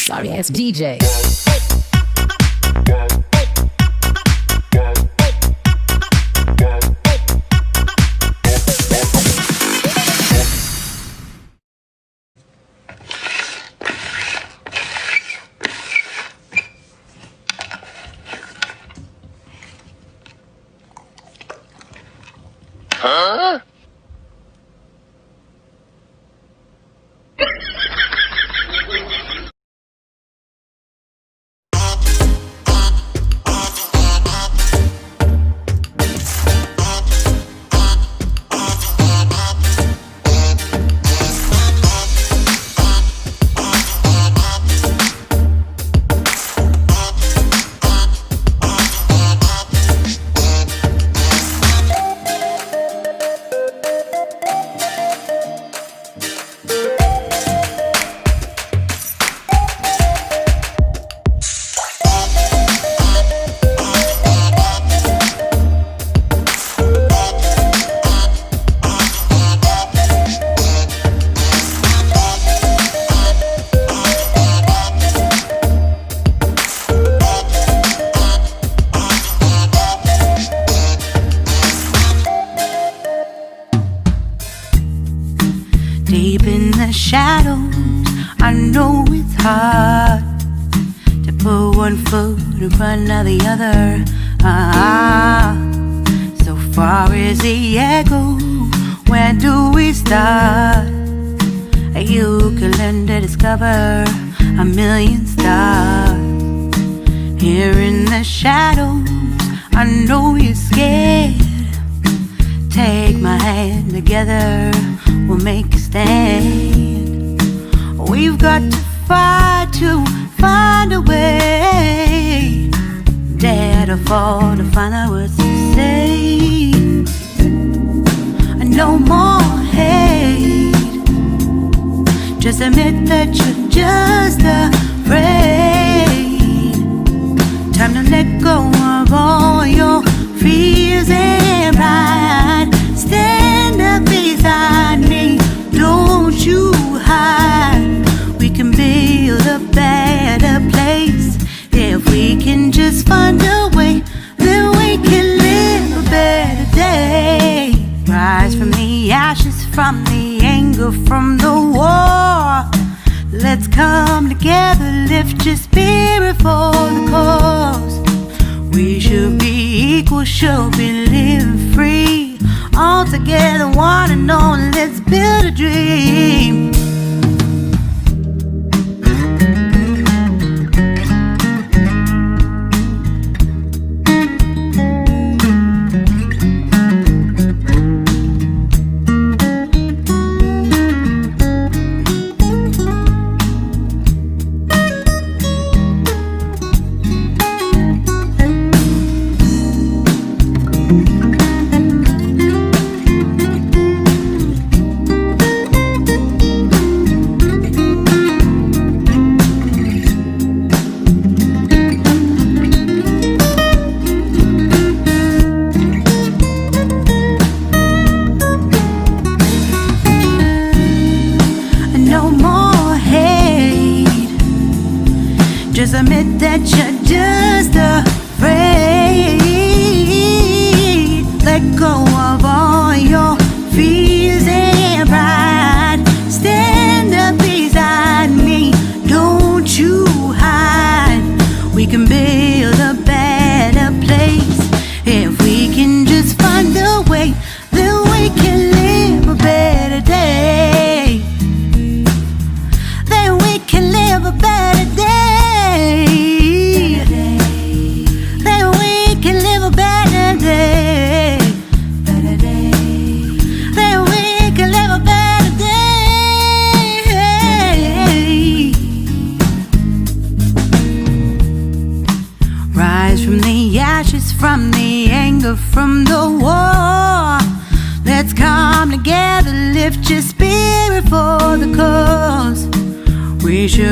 Sorry ass DJ. Huh? Deep in the shadows, I know it's hard to put one foot in front of the other. So far as the echo, where do we start? You can learn to discover a million stars. Here in the shadows, I know you're scared. Take my hand, together we'll make a stand. We've got to fight to find a way. Dare to fall to find out what to say. No more hate. Just admit that you're just afraid. Time to let go of all your fears and pride. Stand up beside me, don't you hide. We can build a better place. If we can just find a way, then we can live a better day. Rise from the ashes, from the anger, from the war. Let's come together, lift your spirit for the cause. We should be equal, should be living free. All together, one and all, let's build a dream. Just admit that you're just afraid. Let go of all your fears and pride. Stand up beside me, don't you hide. We can build a better place. If we can just find a way, then we can live a better day. Then we can live a better day. Then we can live a better day. Then we can live a better day. Rise from the ashes, from the anger, from the war. Let's come together, lift your spirit for the cause. We should